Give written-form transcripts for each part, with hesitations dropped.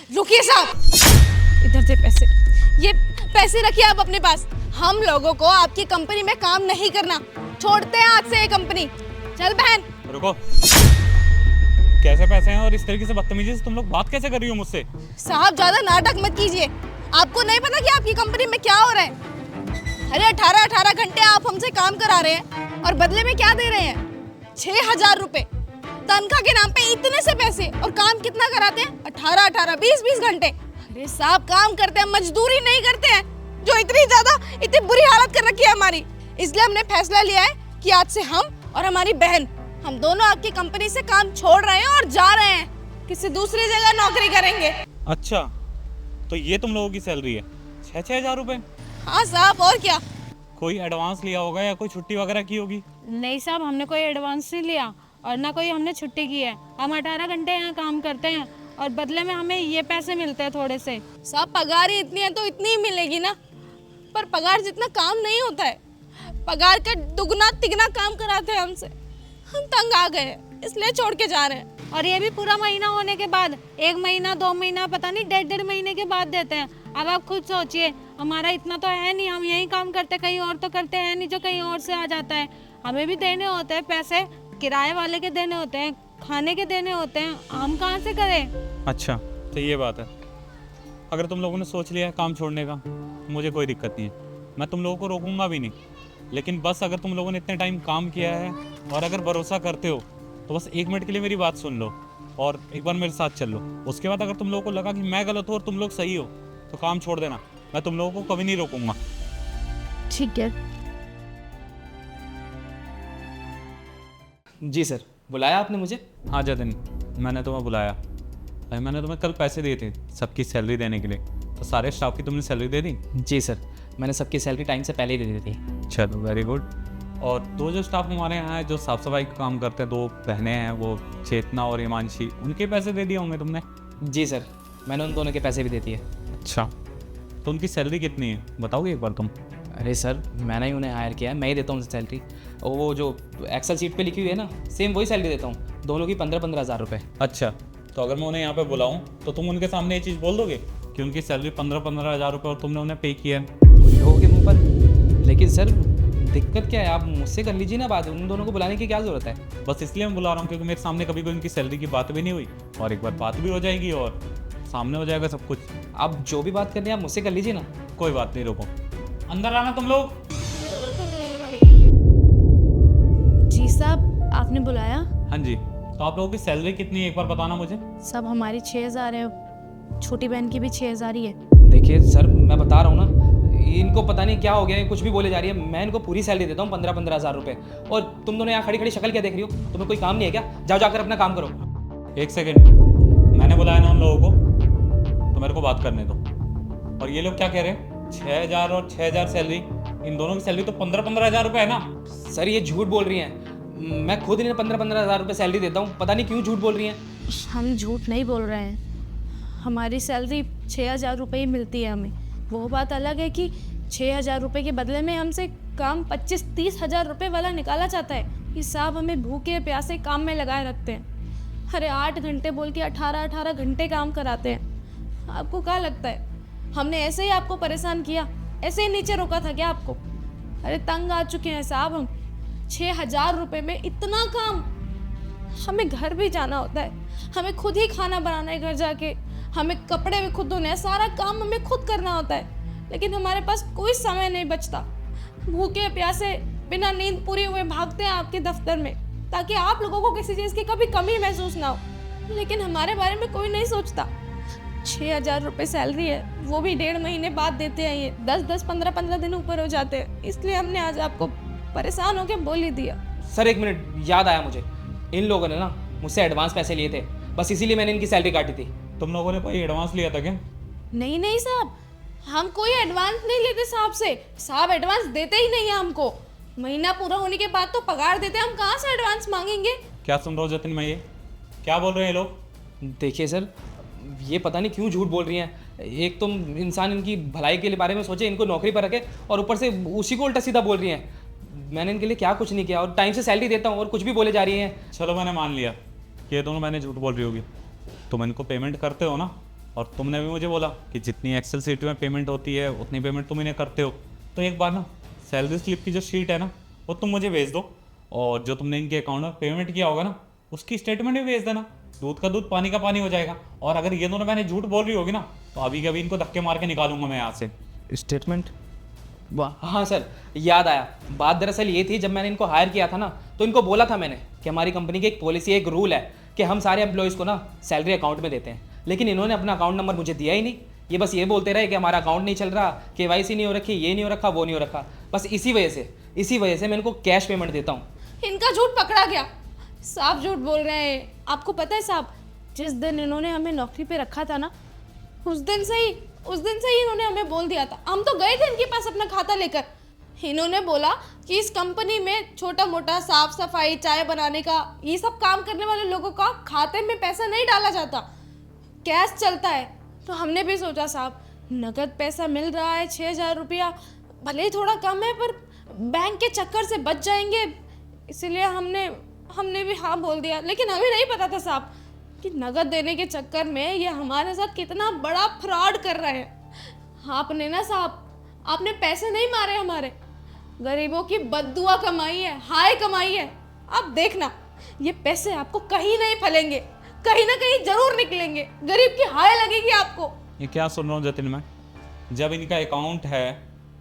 रुकिए साहब, इधर से पैसे, ये पैसे रखिए आप अपने पास। हम लोगों को आपकी कंपनी में काम नहीं करना, छोड़ते हैं आज से ये कंपनी। चल बहन। रुको, कैसे पैसे हैं और इस तरीके से बदतमीजी से तुम लोग बात कैसे कर रही हो मुझसे? साहब ज्यादा नाटक मत कीजिए, आपको नहीं पता कि आपकी कंपनी में क्या हो रहा है? अरे 18 घंटे आप हमसे काम करा रहे हैं और बदले में क्या दे रहे हैं? 6,000 रुपए तनख्वाह के नाम पे, इतने से पैसे। और काम कितना कराते हैं? 18 20 घंटे। अरे साहब काम करते हैं, मजदूरी नहीं करते हैं, जो इतनी बुरी हालत कर रखी है हमारी। इसलिए हमने फैसला लिया है कि आज से हम और हमारी बहन, हम दोनों आपकी कंपनी से काम छोड़ रहे हैं और जा रहे हैं, किसी दूसरी जगह नौकरी करेंगे। अच्छा, तो ये तुम लोगों की सैलरी है 6,000 रुपए? हाँ साहब, और क्या? कोई एडवांस लिया होगा या कोई छुट्टी वगैरह की होगी? नहीं साहब, हमने कोई एडवांस नहीं लिया और ना कोई हमने छुट्टी की है। हम 18 घंटे यहाँ काम करते हैं और बदले में हमें ये पैसे मिलते हैं थोड़े से। साहब पगार ही इतनी है तो इतनी ही मिलेगी ना, पर पगार जितना काम नहीं होता है, पगार का दुगना तिगना काम कराते हैं हमसे। हम तंग आ गए हैं, इसलिए छोड़ के जा रहे हैं। और ये भी पूरा महीना होने के बाद, 1 महीना 2 महीना पता नहीं 1.5 महीने के बाद देते हैं। अब आप खुद सोचिए, हमारा इतना तो है नहीं, हम यही काम करते, कहीं और तो करते हैं नहीं जो कहीं और से आ जाता है। हमें भी देने होते हैं पैसे, किराए वाले के देने होते हैं, खाने के देने होते हैं, हम कहाँ से करें? अच्छा, तो ये बात है। अगर तुम लोगों ने सोच लिया है काम छोड़ने का, मुझे कोई दिक्कत नहीं है, मैं तुम लोगों को रोकूंगा भी नहीं। लेकिन बस अगर तुम लोगों ने इतने टाइम काम किया है और अगर भरोसा करते हो तो बस 1 मिनट के लिए मेरी बात सुन लो और एक बार मेरे साथ चल लो। उसके बाद अगर तुम लोगों को लगा कि मैं गलत हूँ और तुम लोग सही हो तो काम छोड़ देना, मैं तुम लोगों को कभी नहीं रोकूंगा। ठीक है। जी सर, बुलाया आपने मुझे? हाँ जतिन, मैंने तुम्हें बुलाया। भाई मैंने तुम्हें कल पैसे दिए थे सबकी सैलरी देने के लिए, तो सारे स्टाफ की तुमने सैलरी दे दी? जी सर, मैंने सबकी सैलरी टाइम से पहले ही दे दी थी। चलो वेरी गुड। और 2 जो स्टाफ हमारे यहाँ है जो साफ़ सफाई का काम करते हैं, 2 बहनें हैं, वो चेतना और हिमांशी, उनके पैसे दे दिए होंगे तुमने? जी सर, मैंने उन दोनों के पैसे भी दे दिए। अच्छा, तो उनकी सैलरी कितनी है बताओगे एक बार तुम? अरे सर, मैंने ही उन्हें हायर किया है, मैं ही देता हूँ उनसे सैलरी। और वो जो एक्सेल शीट पे लिखी हुई है ना, सेम वही सैलरी देता हूँ, दोनों की 15-15 हज़ार रुपये। अच्छा, तो अगर मैं उन्हें यहाँ पे बुलाऊँ तो तुम उनके सामने ये चीज़ बोल दोगे कि उनकी सैलरी 15-15 हज़ार रुपये और तुमने उन्हें पे किया है? हो के मुँह पर। लेकिन सर दिक्कत क्या है, आप मुझसे कर लीजिए ना बात, उन दोनों को बुलाने की क्या ज़रूरत है? बस इसलिए मैं बुला रहा हूँ क्योंकि मेरे सामने कभी कोई उनकी सैलरी की बात भी नहीं हुई, और एक बार बात भी हो जाएगी और सामने हो जाएगा सब कुछ। आप जो भी बात करनी है आप मुझसे कर लीजिए ना। कोई बात नहीं, रुको, अंदर आना तुम लोग। जी साहब, आपने बुलाया? हाँ जी, तो आप लोगों की सैलरी कितनी है एक बार बताना मुझे। सब हमारी 6,000 है, छोटी बहन की भी 6,000 ही है। देखिए सर, मैं बता रहा हूँ ना, इनको पता नहीं क्या हो गया है, कुछ भी बोले जा रही है। मैं इनको पूरी सैलरी देता हूँ 15-15 हज़ार रुपये। और तुम दोनों यहाँ खड़ी खड़ी शक्ल क्या देख रही हो? तुम्हें कोई काम नहीं है क्या? जाओ जाकर अपना काम करो। एक सेकेंड, मैंने बुलाया ना उन लोगों को, तो मेरे को बात करने दो। और ये लोग क्या कह रहे हैं? 6,000 और 6,000 सैलरी, इन दोनों की सैलरी तो 15-15 हज़ार रुपये है ना? सर ये झूठ बोल रही हैं, मैं खुद इन्हें 15-15 हज़ार रुपये सैलरी देता हूँ, पता नहीं क्यों झूठ बोल रही हैं। हम झूठ नहीं बोल रहे हैं, हमारी सैलरी 6,000 रुपये ही मिलती है हमें। वो बात अलग है कि 6,000 रुपये के बदले में हमसे काम 25-30 हज़ार रुपये वाला निकाला जाता है। ये साहब हमें भूखे प्यासे काम में लगाए रखते हैं। अरे 8 घंटे बोल के 18 घंटे काम कराते हैं। आपको क्या लगता है हमने ऐसे ही आपको परेशान किया, ऐसे ही नीचे रोका था क्या आपको? अरे तंग आ चुके हैं साहब हम। 6,000 रुपये में इतना काम, हमें घर भी जाना होता है, हमें खुद ही खाना बनाना है घर जाके, हमें कपड़े भी खुद धोने हैं, सारा काम हमें खुद करना होता है। लेकिन हमारे पास कोई समय नहीं बचता, भूखे प्यासे बिना नींद पूरी हुए भागते हैं आपके दफ्तर में ताकि आप लोगों को किसी चीज़ की कभी कमी महसूस ना हो। लेकिन हमारे बारे में कोई नहीं सोचता। 6,000 रुपये सैलरी है, वो भी 1.5 महीने बाद देते हैं। ये 10-10, 15-15 दिन ऊपर हो जाते हैं। इसलिए हमने आज आपको परेशान होकर बोल ही दिया। सर 1 मिनट, याद आया मुझे, इन लोगों ने ना मुझसे एडवांस पैसे लिए थे, बस इसीलिए मैंने इनकी सैलरी काटी थी। तुम लोगों ने कोई एडवांस लिया था क्या? नहीं नहीं साहब, हम कोई एडवांस नहीं लेते साहब से, साहब एडवांस देते ही नहीं है हमको। महीना पूरा होने के बाद तो पगार देते हैं, हम कहाँ से एडवांस मांगेंगे? क्या सुन रहा हो जतिन? मैं ये क्या बोल रहे हैं ये लोग? देखिए सर, ये पता नहीं क्यों झूठ बोल रही हैं। एक तुम इंसान इनकी भलाई के बारे में सोचे, इनको नौकरी पर रखे, और ऊपर से उसी को उल्टा सीधा बोल रही हैं। मैंने इनके लिए क्या कुछ नहीं किया और टाइम से सैलरी देता हूँ और कुछ भी बोले जा रही हैं। चलो मैंने मान लिया कि ये दोनों मैंने झूठ बोल रही होगी। तुम इनको पेमेंट करते हो ना, और तुमने भी मुझे बोला कि जितनी एक्सेल शीट में पेमेंट होती है उतनी पेमेंट तुम इन्हें करते हो। तो एक बार ना सैलरी स्लिप की जो शीट है ना वो तुम मुझे भेज दो, और जो तुमने इनके अकाउंट में पेमेंट किया होगा ना उसकी स्टेटमेंट भी भेज देना। दूध का दूध पानी का पानी हो जाएगा। और अगर ये दोनों मैंने झूठ बोल रही होगी ना तो अभी कभी इनको धक्के मार के निकालूंगा मैं यहाँ से। स्टेटमेंट? वाह हाँ सर, याद आया। बात दरअसल ये थी, जब मैंने इनको हायर किया था ना तो इनको बोला था मैंने कि हमारी कंपनी की एक पॉलिसी, एक रूल है कि हम सारे एम्प्लॉयज़ को ना सैलरी अकाउंट में देते हैं। लेकिन इन्होंने अपना अकाउंट नंबर मुझे दिया ही नहीं। ये बस ये बोलते रहे कि हमारा अकाउंट नहीं चल रहा, KYC नहीं हो रखी, ये नहीं हो रखा, वो नहीं हो रखा। बस इसी वजह से मैं इनको कैश पेमेंट देता हूँ। इनका झूठ पकड़ा गया। साहब झूठ बोल रहे हैं। आपको पता है साहब, जिस दिन इन्होंने हमें नौकरी पे रखा था ना उस दिन से ही इन्होंने हमें बोल दिया था। हम तो गए थे इनके पास अपना खाता लेकर। इन्होंने बोला कि इस कंपनी में छोटा मोटा साफ सफाई, चाय बनाने का, ये सब काम करने वाले लोगों का खाते में पैसा नहीं डाला जाता, कैश चलता है। तो हमने भी सोचा साहब नगद पैसा मिल रहा है 6,000 रुपया, भले ही थोड़ा कम है पर बैंक के चक्कर से बच जाएंगे, इसीलिए हमने भी हाँ बोल दिया। लेकिन हमें नहीं पता था साहब कि नगद देने के चक्कर में ये हमारे साथ कितना बड़ा फ्रॉड कर रहे हैं। आपने ना साहब, आपने पैसे नहीं मारे हमारे, गरीबों की बद्दुआ कमाई है, हाय कमाई है। आप देखना ये पैसे आपको कहीं नहीं फलेंगे, कहीं ना कहीं जरूर निकलेंगे, गरीब की हाय लगेगी आपको। ये क्या सुन रहा हूँ जतिन मैं? जब इनका अकाउंट है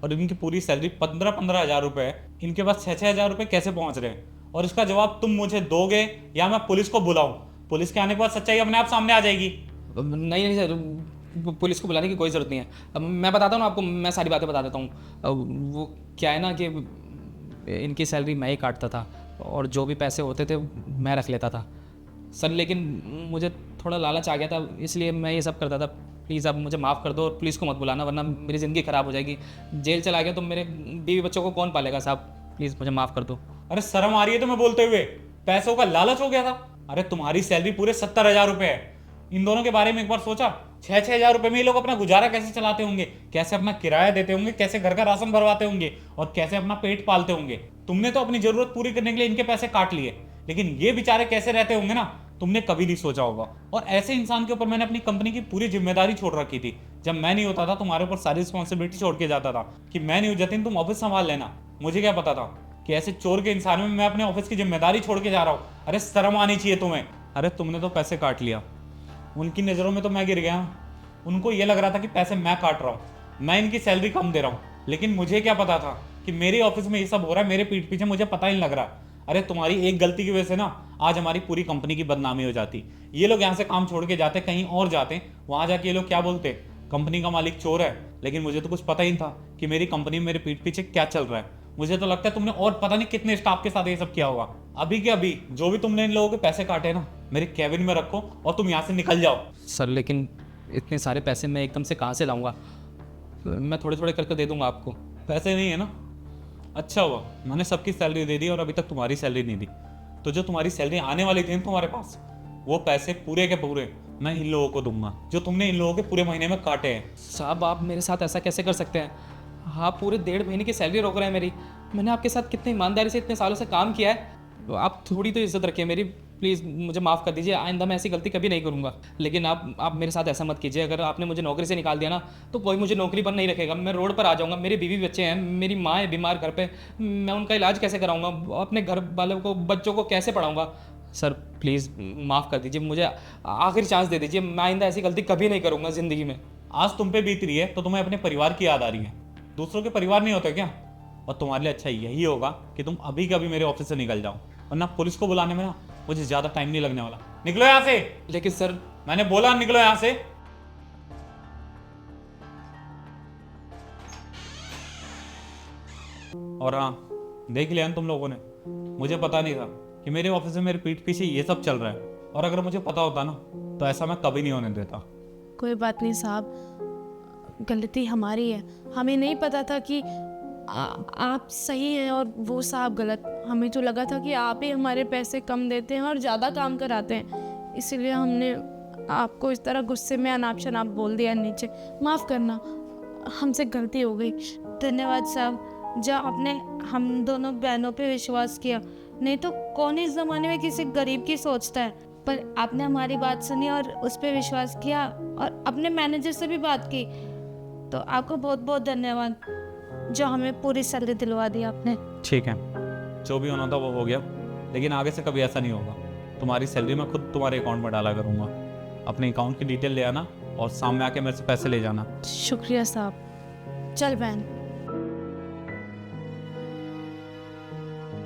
और इनकी पूरी सैलरी 15-15 हज़ार रुपये है, इनके पास 6-6 हज़ार रुपये कैसे पहुँच रहे हैं? और इसका जवाब तुम मुझे दोगे या मैं पुलिस को बुलाऊं? पुलिस के आने के बाद सच्चाई अपने आप सामने आ जाएगी। नहीं सर, पुलिस को बुलाने की कोई ज़रूरत नहीं है। अब मैं बताता हूँ ना आपको, मैं सारी बातें बता देता हूँ। वो क्या है ना कि इनकी सैलरी मैं ही काटता था और जो भी पैसे होते थे मैं रख लेता था सर। लेकिन मुझे थोड़ा लालच आ गया था, इसलिए मैं ये सब करता था। प्लीज़ आप मुझे माफ़ कर दो और पुलिस को मत बुलाना, वरना मेरी ज़िंदगी ख़राब हो जाएगी। जेल चला गया तो मेरे बीवी बच्चों को कौन पालेगा साहब? प्लीज़ मुझे माफ़ कर दो। अरे शर्म आ रही है तुम्हें बोलते हुए? पैसों का लालच हो गया था? अरे तुम्हारी सैलरी पूरे 70,000 रुपये है। इन दोनों के बारे में एक बार सोचा? 6-6 हज़ार रुपये में ये लोग अपना गुजारा कैसे चलाते होंगे, कैसे अपना किराया देते होंगे, कैसे घर का राशन भरवाते होंगे और कैसे अपना पेट पालते होंगे। तुमने तो अपनी जरूरत पूरी करने के लिए इनके पैसे काट लिए, लेकिन ये बेचारे कैसे रहते होंगे ना, तुमने कभी नहीं सोचा होगा। और ऐसे इंसान के ऊपर मैंने अपनी कंपनी की पूरी जिम्मेदारी छोड़ रखी थी। जब मैं नहीं होता था तुम्हारे ऊपर सारी रिस्पॉन्सिबिलिटी छोड़ के जाता था कि मैं नहीं हूं जतिन, तुम ऑफिस संभाल लेना। मुझे क्या पता था कि ऐसे चोर के इंसान में मैं अपने ऑफिस की जिम्मेदारी छोड़ के जा रहा हूँ। अरे शर्म आनी चाहिए तुम्हें। अरे तुमने तो पैसे काट लिया, उनकी नज़रों में तो मैं गिर गया। उनको ये लग रहा था कि पैसे मैं काट रहा हूँ, मैं इनकी सैलरी कम दे रहा हूँ, लेकिन मुझे क्या पता था कि मेरे ऑफिस में ये सब हो रहा है मेरे पीठ पीछे, मुझे पता ही नहीं लग रहा। अरे तुम्हारी एक गलती की वजह से ना आज हमारी पूरी कंपनी की बदनामी हो जाती। ये लोग यहाँ से काम छोड़ के जाते, कहीं और जाते, वहाँ जाके ये लोग क्या बोलते, कंपनी का मालिक चोर है। लेकिन मुझे तो कुछ पता ही नहीं था कि मेरी कंपनी में मेरे पीठ पीछे क्या चल रहा है। मुझे तो लगता है तुमने और पता नहीं कितने स्टाफ के साथ ये सब किया होगा। अभी के अभी जो भी तुमने इन लोगों के पैसे काटे ना, मेरे कैबिन में रखो और तुम यहाँ से निकल जाओ। सर लेकिन इतने सारे पैसे मैं एकदम से कहाँ से लाऊंगा? मैं थोड़े थोड़े करके दे दूंगा आपको। पैसे नहीं है ना? अच्छा हुआ मैंने सबकी सैलरी दे दी और अभी तक तुम्हारी सैलरी नहीं दी। तो जो तुम्हारी सैलरी आने वाली थी तुम्हारे पास, वो पैसे पूरे के पूरे मैं इन लोगों को दूंगा जो तुमने इन लोगों के पूरे महीने में काटे हैं। साहब आप मेरे साथ ऐसा कैसे कर सकते हैं? आप पूरे 1.5 महीने की सैलरी रोक रहे हैं मेरी। मैंने आपके साथ कितनी ईमानदारी से इतने सालों से काम किया है, आप थोड़ी तो इज्जत रखिए मेरी। प्लीज़ मुझे माफ़ कर दीजिए, आइंदा मैं ऐसी गलती कभी नहीं करूँगा। लेकिन आप मेरे साथ ऐसा मत कीजिए। अगर आपने मुझे नौकरी से निकाल दिया ना तो कोई मुझे नौकरी पर नहीं रखेगा। मैं रोड पर आ जाऊँगा। मेरे बीवी बच्चे हैं, मेरी माँ है बीमार घर पे, मैं उनका इलाज कैसे कराऊँगा? अपने घर वालों को, बच्चों को कैसे पढ़ाऊँगा? सर प्लीज़ माफ़ कर दीजिए, मुझे आखिरी चांस दे दीजिए। मैं आइंदा ऐसी गलती कभी नहीं करूँगा ज़िंदगी में। आज तुम पे बीत रही है तो तुम्हें अपने परिवार की याद आ रही है। दूसरों के परिवार नहीं होते क्या? और तुम्हारे लिए अच्छा यही होगा कि तुम अभी के अभी मेरे ऑफिस से निकल जाओ, वरना पुलिस को बुलाने में ना मुझे ज़्यादा टाइम नहीं लगने वाला। निकलो यहाँ से। लेकिन सर, मैंने बोला निकलो यहाँ से। और हाँ, देख लिया ना तुम लोगों ने, मुझे पता नहीं था कि मेरे ऑफिस में मेरे पीठ पीछे ये सब चल रहा है। और अगर मुझे पता होता ना तो ऐसा मैं कभी नहीं होने देता। कोई बात नहीं साहब, गलती हमारी है। हमें नहीं पता था कि आप सही हैं और वो साहब गलत। हमें तो लगा था कि आप ही हमारे पैसे कम देते हैं और ज़्यादा काम कराते हैं, इसीलिए हमने आपको इस तरह गुस्से में अनाप शनाप बोल दिया नीचे। माफ़ करना, हमसे गलती हो गई। धन्यवाद साहब, जो आपने हम दोनों बहनों पे विश्वास किया। नहीं तो कौन इस ज़माने में किसी गरीब की सोचता है। पर आपने हमारी बात सुनी और उस पर विश्वास किया और अपने मैनेजर से भी बात की, तो आपको बहुत बहुत धन्यवाद जो हमें पूरी सैलरी दिलवा दी आपने। ठीक है, जो भी होना था वो हो गया, लेकिन आगे से कभी ऐसा नहीं होगा। तुम्हारी सैलरी मैं खुद तुम्हारे अकाउंट में डाला करूँगा। अपने अकाउंट की डिटेल ले आना और सामने आके मेरे से पैसे ले जाना। शुक्रिया साहब। चल बहन।